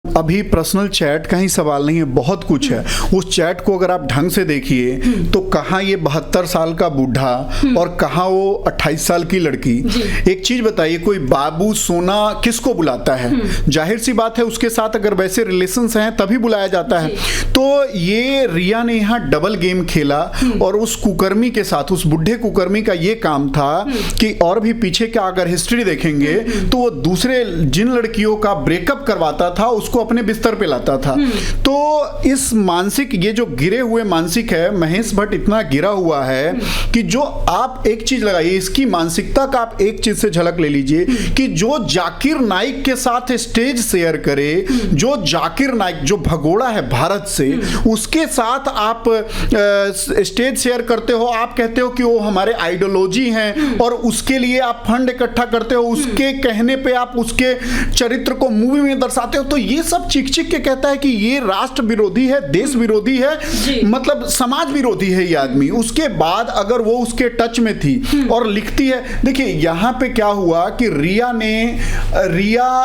अभी personal chat का ही सवाल नहीं है, बहुत कुछ है। उस चैट को अगर आप ढंग से देखिए तो कहाँ ये 72 साल का बूढ़ा और कहाँ वो 28 साल की लड़की। एक चीज बताइए, कोई बाबू सोना किसको बुलाता है? जाहिर सी बात है उसके साथ अगर वैसे रिलेशंस हैं तभी बुलाया जाता है। तो ये रिया ने यहाँ डबल गेम खेला और उस कुकर्मी के साथ, उस बुढ़े कुकर्मी का ये काम था कि और भी पीछे का अगर हिस्ट्री देखेंगे तो वो दूसरे जिन लड़कियों का ब्रेकअप करवाता था उसको अपने बिस्तर पे लाता था। तो इस मानसिक, ये जो गिरे हुए मानसिक है, महेश भट्ट इतना गिरा हुआ है कि जो आप एक चीज लगाइए, इसकी मानसिकता का आप एक चीज से झलक ले लीजिए कि जो जाकिर नाइक के साथ स्टेज शेयर करे, जो जाकिर नाइक जो भगोड़ा है भारत से, उसके साथ आप स्टेज शेयर करते हो, आप कहते हो कि वो हमारे आइडियोलॉजी हैं और उसके लिए आप फंड इकट्ठा करते हो, उसके कहने पे आप उसके चरित्र को मूवी में दर्शाते हो। तो ये सब चिक के कहता है कि ये राष्ट्र विरोधी है, देश विरोधी है, मतलब समाज विरोधी है ये आदमी। उसके बाद अगर वो उसके टच में थी और लिखती है, देखिए यहां पे क्या हुआ कि रिया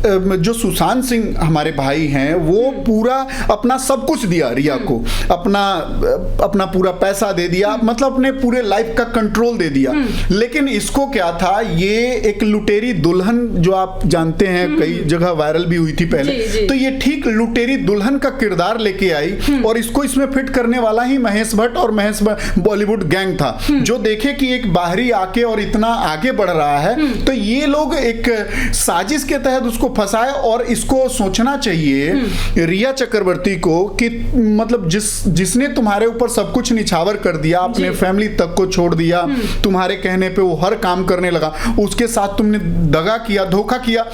जो सुशांत सिंह हमारे भाई हैं वो पूरा अपना सब कुछ दिया रिया को, अपना पूरा पैसा दे दिया, मतलब अपने पूरे लाइफ का कंट्रोल दे दिया। लेकिन इसको क्या था, ये एक लुटेरी दुल्हन, जो आप जानते हैं कई जगह वायरल भी हुई थी पहले, तो ये ठीक लुटेरी दुल्हन का किरदार लेके आई और इसको इसमें फिट करने वाला ही महेश भट्ट और महेश बॉलीवुड गैंग था, जो देखे कि एक बाहरी आके और इतना आगे बढ़ रहा है तो ये लोग एक साजिश के तहत उसको फंसाए। और इसको सोचना चाहिए रिया चक्रवर्ती को कि मतलब जिसने तुम्हारे ऊपर सब कुछ निछावर कर दिया, अपने फैमिली तक को छोड़ दिया, तुम्हारे कहने पे वो हर काम करने लगा, उसके साथ तुमने दगा किया, धोखा किया,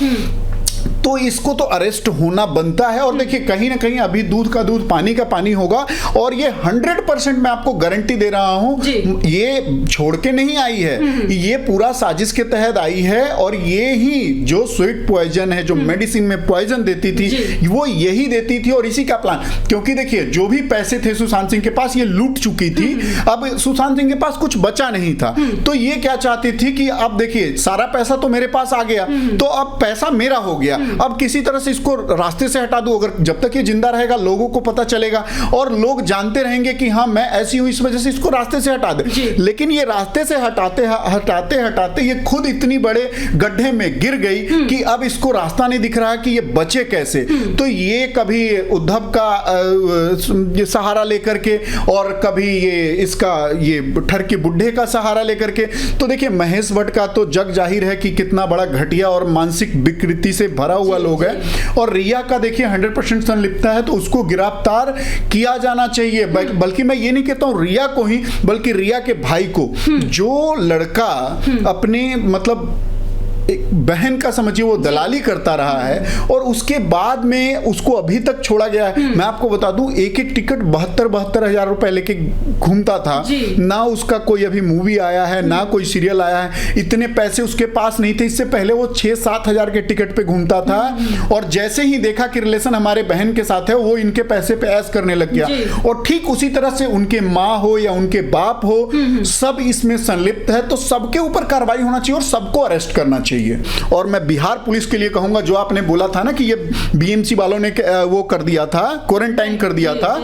तो इसको तो अरेस्ट होना बनता है। और देखिए कहीं ना कहीं अभी दूध का दूध पानी का पानी होगा और ये 100% मैं आपको गारंटी दे रहा हूं, ये छोड़ के नहीं आई है, ये पूरा साजिश के तहत आई है। और ये ही जो स्वीट पॉइजन है, जो मेडिसिन में पॉइजन देती थी, वो यही देती थी और इसी का प्लान। क्योंकि देखिए जो भी पैसे थे सुशांत सिंह के पास, ये लूट चुकी थी, अब सुशांत सिंह के पास कुछ बचा नहीं था। तो ये क्या चाहती थी कि अब देखिए सारा पैसा तो मेरे पास आ गया, तो अब पैसा मेरा हो गया, अब किसी तरह से इसको रास्ते से हटा दूं। अगर जब तक ये जिंदा रहेगा लोगों को पता चलेगा और लोग जानते रहेंगे कि हाँ मैं ऐसी हूं, इस वजह से इसको रास्ते से हटा दे। लेकिन ये रास्ते से हटाते ये खुद इतनी बड़े गड्ढे में गिर गई कि अब इसको रास्ता नहीं दिख रहा कि ये बचे कैसे। तो ये कभी उद्धव का ये सहारा लेकर के और कभी ये ठरकी बुड्ढे का सहारा लेकर के। तो देखिए महेश भट्ट का तो जग जाहिर है कि कितना बड़ा घटिया और मानसिक विकृति से भरा हुआ लोग है। और रिया का देखिए 100% संलिप्तता है, तो उसको गिरफ्तार किया जाना चाहिए। बल्कि मैं ये नहीं कहता हूं रिया को ही, बल्कि रिया के भाई को। जो लड़का अपने मतलब एक बहन का समझिए वो दलाली करता रहा है और उसके बाद में उसको अभी तक छोड़ा गया है। मैं आपको बता दूं, एक टिकट 72 हजार रुपए लेके घूमता था, ना उसका कोई अभी मूवी आया है, ना कोई सीरियल आया है, इतने पैसे उसके पास नहीं थे। इससे पहले वो 6-7 हजार के टिकट पे घूमता था और जैसे ही देखा कि रिलेशन हमारे बहन के साथ है, वो इनके पैसे पे ऐश करने लग गया। और ठीक उसी तरह से उनके माँ हो या उनके बाप हो, सब इसमें संलिप्त है। तो सबके ऊपर कार्रवाई होना चाहिए और सबको अरेस्ट करना चाहिए। और मैं बिहार पुलिस के लिए कहूंगा, जो आपने बोला था ना कि ये बीएमसी वालों ने वो कर दिया था, क्वारंटाइन कर दिया था,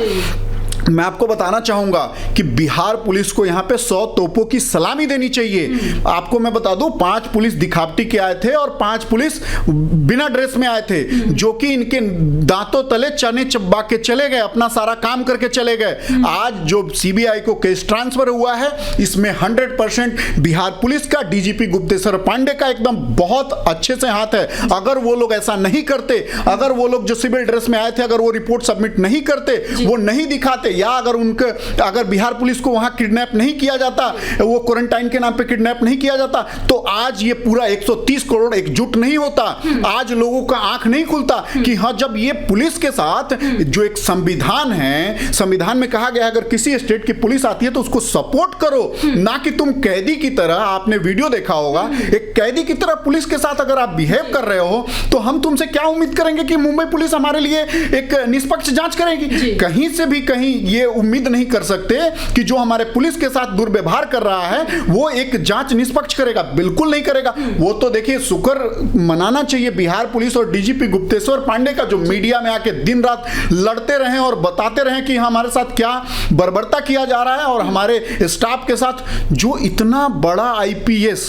मैं आपको बताना चाहूंगा कि बिहार पुलिस को यहां पे 100 तोपों की सलामी देनी चाहिए। आपको मैं बता दूं, 5 पुलिस दिखावटी के आए थे और 5 पुलिस बिना ड्रेस में आए थे, जो कि इनके दांतों तले चने चबा के चले गए, अपना सारा काम करके चले गए। आज जो सीबीआई को केस ट्रांसफर हुआ है, इसमें 100% बिहार पुलिस का, डीजीपी गुप्तेश्वर पांडे का एकदम बहुत अच्छे से हाथ है। अगर वो लोग ऐसा नहीं करते, अगर वो लोग जो सिविल ड्रेस में आए थे, अगर वो रिपोर्ट सबमिट नहीं करते, वो नहीं दिखाते, या अगर बिहार पुलिस को वहां किडनैप नहीं किया जाता, वो क्वारंटाइन के नाम पे किडनैप नहीं किया जाता, तो आज ये पूरा 130 करोड़ एकजुट नहीं होता। आज लोगों का आंख नहीं खुलता कि हाँ, जब ये पुलिस के साथ जो एक संविधान है, संविधान में कहा गया है अगर किसी स्टेट की पुलिस आती है तो उसको सपोर्ट करो, ना कि तुम कैदी की तरह। आपने वीडियो देखा होगा, एक कैदी की तरह पुलिस के साथ अगर आप बिहेव कर रहे हो तो हम तुमसे क्या उम्मीद करेंगे कि मुंबई पुलिस हमारे लिए एक निष्पक्ष जांच करेगी? कहीं से भी कहीं ये उम्मीद नहीं कर सकते कि जो हमारे पुलिस के साथ दुर्व्यवहार कर रहा है वो एक जांच निष्पक्ष करेगा, बिल्कुल नहीं करेगा। वो तो देखिए शुक्र मनाना चाहिए बिहार पुलिस और डीजीपी गुप्तेश्वर पांडे का, जो मीडिया में आके दिन रात लड़ते रहे और बताते रहे कि हमारे साथ क्या बर्बरता किया जा रहा है, और हमारे स्टाफ के साथ जो इतना बड़ा आईपीएस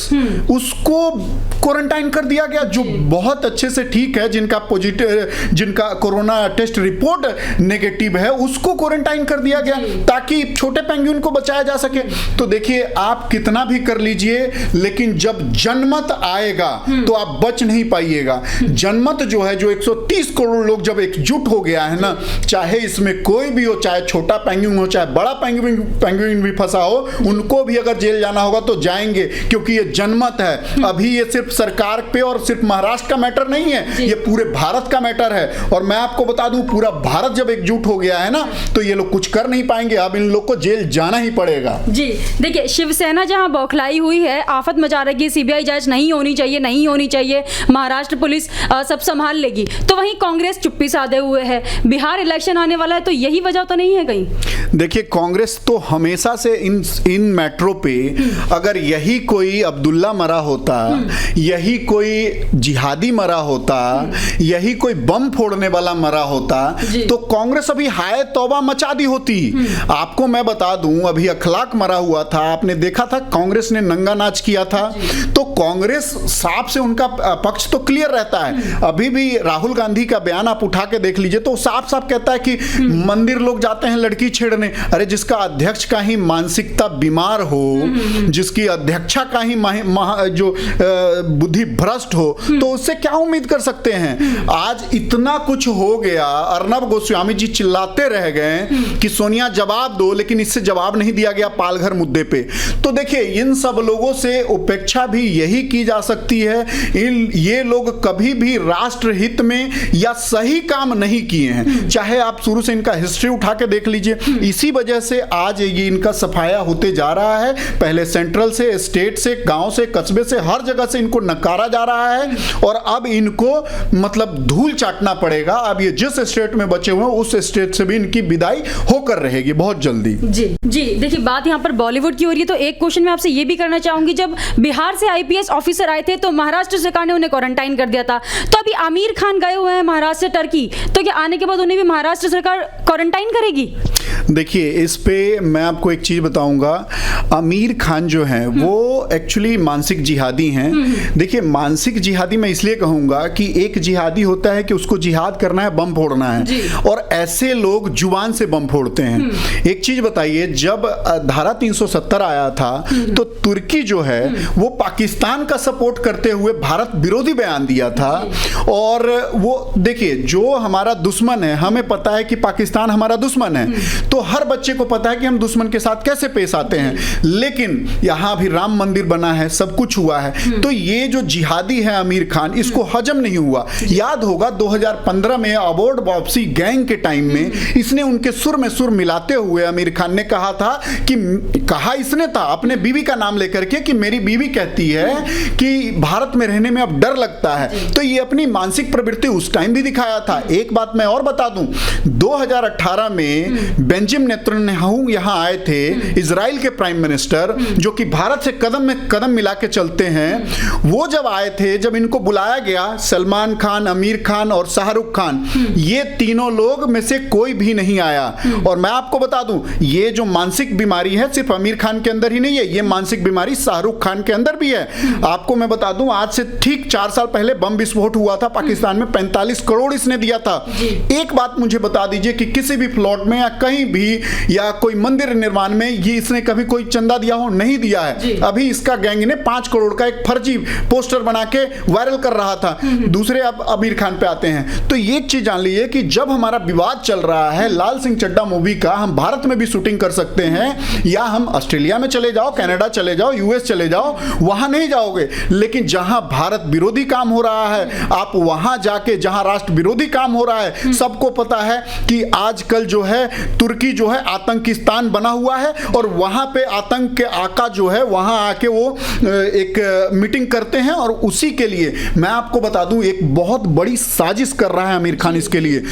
उसको क्वारंटाइन कर दिया गया, जो बहुत अच्छे से ठीक है, जिनका पॉजिटिव, जिनका कोरोना टेस्ट रिपोर्ट नेगेटिव है उसको क्वारंटाइन कर दिया गया ताकि छोटे पेंगुइन को बचाया जा सके। तो देखिए आप कितना भी कर लीजिए, लेकिन जब जनमत आएगा तो आप बच नहीं पाइएगा। जनमत जो है, जो 130 करोड़ लोग जब एकजुट हो गया है ना, चाहे इसमें कोई भी हो, चाहे छोटा पेंगुइन हो चाहे बड़ा पेंगुइन भी फंसा हो, उनको भी अगर जेल जाना होगा तो जाएंगे, क्योंकि ये जनमत है। अभी ये सिर्फ सरकार पे और सिर्फ महाराष्ट्र का मैटर नहीं है, ये पूरे भारत का मैटर है। और मैं आपको बता दूं, पूरा भारत जब एकजुट हो गया है ना, तो ये लोग कुछ कर नहीं पाएंगे। अब इन लोग को जेल जाना ही पड़ेगा। जी देखिए, शिवसेना जहां बौखलाई हुई है, आफत मचा रही है, सीबीआई जांच नहीं होनी चाहिए, नहीं होनी चाहिए, महाराष्ट्र पुलिस सब संभाल लेगी, तो वहीं कांग्रेस चुप्पी साधे हुए है। बिहार इलेक्शन आने वाला है, तो यही वजह तो नहीं है कहीं? देखिए कांग्रेस तो हमेशा से इन मैटरों पे, अगर यही कोई अब्दुल्ला मरा होता, यही कोई जिहादी मरा होता, यही कोई बम फोड़ने वाला मरा होता, तो कांग्रेस अभी हाय तौबा मचा दी होती। आपको मैं बता दूं, अभी अखलाक मरा हुआ था, आपने देखा था कांग्रेस ने नंगा नाच किया था। तो कांग्रेस साफ से उनका पक्ष तो क्लियर रहता है। अभी भी राहुल गांधी का बयान आप उठा के देख लीजिए तो साफ साफ कहता है कि मंदिर लोग जाते हैं लड़की छेड़ने। अरे जिसका अध्यक्ष का ही मानसिकता बीमार हो, जिसकी अध्यक्षा का ही जो बुद्धि भ्रष्ट हो, तो उससे क्या उम्मीद कर सकते हैं? आज इतना कुछ हो गया, अर्नब गोस्वामी जी चिल्लाते रह गए कि सोनिया जवाब दो, लेकिन इससे जवाब नहीं दिया गया पालघर मुद्दे पे। तो देखिए इन सब लोगों से उपेक्षा भी यही की जा सकती है। ये लोग कभी भी राष्ट्र हित में या सही काम नहीं किए हैं, चाहे आप शुरू से इनका हिस्ट्री उठा के देख लीजिए। इसी वजह से आज ये इनका सफाया होते जा रहा है। पहले सेंट्रल से, स्टेट से, गांव से, कस्बे से, हर जगह से इनको नकारा जा रहा है, और अब इनको मतलब धूल चाटना पड़ेगा। अब ये जिस स्टेट में बचे हुए हैं उस स्टेट से भी इनकी विदाई होकर रहेगी बहुत जल्दी। जी देखिए, बात यहाँ पर बॉलीवुड की हो रही है, तो एक क्वेश्चन मैं आपसे ये भी करना चाहूंगी, जब बिहार से आईपीएस ऑफिसर आए थे तो महाराष्ट्र सरकार ने उन्हें क्वारंटाइन कर दिया था, तो अभी आमिर खान गए हुए हैं महाराष्ट्र से टर्की, तो क्या आने के बाद उन्हें भी महाराष्ट्र सरकार क्वारंटाइन करेगी? देखिए इस पे मैं आपको एक चीज बताऊंगा, आमिर खान जो हैं वो एक्चुअली मानसिक जिहादी हैं। देखिए मानसिक जिहादी मैं इसलिए कहूंगा कि एक जिहादी होता है कि उसको जिहाद करना है, बम फोड़ना है, और ऐसे लोग जुबान से बम फोड़ते हैं। एक चीज बताइए, जब धारा 370 आया था तो तुर्की जो है वो पाकिस्तान का सपोर्ट करते हुए भारत विरोधी बयान दिया था। और वो देखिए जो हमारा दुश्मन है, हमें पता है कि पाकिस्तान हमारा दुश्मन है, तो हर बच्चे को पता है कि हम दुश्मन के साथ कैसे पेश आते हैं। लेकिन यहां भी राम मंदिर बना है, सब कुछ हुआ है, तो ये जो जिहादी है आमिर खान, इसको हजम नहीं हुआ। याद होगा 2015 में अवार्ड वापसी गैंग के टाइम में इसने उनके सुर में सुर मिलाते हुए आमिर खान ने कहा था कि, कहा इसने था अपने बीवी का नाम लेकर के कि मेरी बीवी कहती है कि भारत में रहने में अब डर लगता है। तो ये अपनी मानसिक प्रवृत्ति उस टाइम भी दिखाया था। एक बात मैं और बता दूं, 2018 में बेंजामिन नेतन्याहू यहां आए थे, इजराइल के प्राइम मिनिस्टर, जो कि भारत से कदम में कदम मिला के चलते हैं। वो जब आए थे, जब इनको बुलाया गया, सलमान खान, आमिर खान और शाहरुख खान, ये तीनों लोग में से कोई भी नहीं आया। और मैं आपको बता दूं, ये जो मानसिक बीमारी है सिर्फ आमिर खान के अंदर ही नहीं है, ये मानसिक बीमारी शाहरुख खान के अंदर भी है। आपको मैं बता दूं, आज से ठीक 4 साल पहले बम विस्फोट हुआ था पाकिस्तान में, 45 करोड़ इसने दिया था। एक बात मुझे बता दीजिए कि किसी भी प्लॉट में या कहीं भी या कोई मंदिर निर्माण में ये इसने कभी कोई चंदा दिया हो? नहीं दिया है। अभी इसका गैंग ने 5 करोड़ का एक फर्जी पोस्टर बना के वायरल कर रहा था। दूसरे अब आमिर खान पे आते हैं। तो ये चीज जान लीजिए कि जब हमारा विवाद चल रहा है लाल सिंह चड्ढा मूवी का, हम भारत में भी शूटिंग कर सकते हैं, या हम ऑस्ट्रेलिया में चले जाओ, कनाडा चले जाओ, यूएस चले जाओ, वहां नहीं जाओगे। लेकिन जहां भारत विरोधी काम हो रहा है, आप वहां जाके, जहां राष्ट्र विरोधी काम हो रहा है, सबको पता है कि आजकल जो है तुर्की जो है आतंकिस्तान बना हुआ है, और वहां पे आतंक के आका जो है वहां आके वो एक मीटिंग करते हैं, और उसी के लिए मैं आपको बता दूं एक बहुत बड़ी साजिश कर रहा है आमिर खान इसके लिए।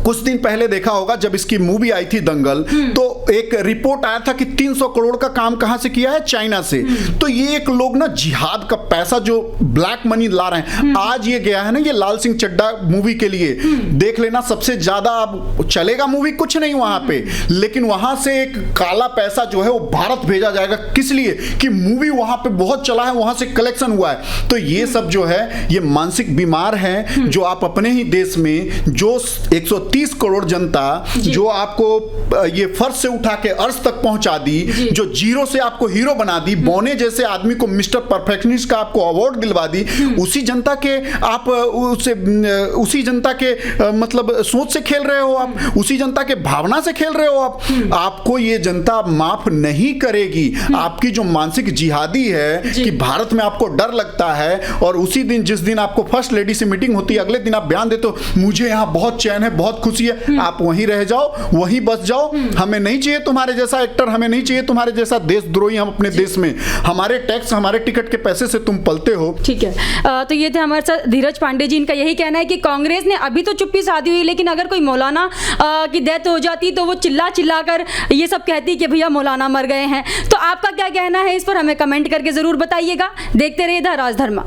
कुछ दिन पहले देखा होगा जब इसकी मूवी आई थी दंगल, तो एक रिपोर्ट आया था कि 300 करोड़ का काम कहां से किया है, चाइना से। तो ये एक लोग ना जिहाद का पैसा जो ब्लैक मनी ला रहे हैं, आज ये गया है ना ये लाल सिंह चड्ढा मूवी के लिए, देख लेना सबसे ज्यादा अब चलेगा मूवी कुछ नहीं वहां पे, लेकिन वहां से एक काला पैसा जो है वो भारत भेजा जाएगा, किस लिए कि मूवी वहां पे बहुत चला है, वहां से कलेक्शन हुआ है। तो ये सब जो है ये मानसिक बीमार है, जो आप अपने ही देश में जो 130 करोड़ जनता जो आपको ये फर्श से उठा के अर्श तक पहुंचा दी, जो जीरो से आपको हीरो बना दी, बोने जैसे आदमी को मिस्टर परफेक्शनिस्ट का आपको अवार्ड दिलवा दी, उसी जनता के आप उसी जनता के मतलब सोच से खेल रहे हो आप, उसी जनता के भावना से खेल रहे हो आप। आपको ये जनता माफ नहीं करेगी। आपकी जो मानसिक जिहादी है कि भारत में आपको डर लगता है, और उसी दिन जिस दिन आपको फर्स्ट लेडी से मीटिंग होती है अगले दिन आप बयान देते हो मुझे यहाँ बहुत चैन है, बहुत खुशी है, आप वहीं रह जाओ, वहीं बस जाओ। हमें नहीं चाहिए तुम्हारे जैसा एक्टर, हमें नहीं चाहिए तुम्हारे जैसा देशद्रोही हम अपने देश में, हमारे टैक्स हमारे टिकट के पैसे से तुम पलते हो। ठीक है, तो ये थे हमारे साथ धीरज पांडे जी। इनका यही कहना है कि कांग्रेस ने अभी तो चुप्पी साधी हुई, लेकिन अगर कोई मौलाना की डेथ हो जाती तो वो चिल्ला चिल्ला कर ये सब कहती कि भैया मौलाना मर गए हैं। तो आपका क्या कहना है इस पर, हमें कमेंट करके जरूर बताइएगा। देखते रहिए द राजधर्मा।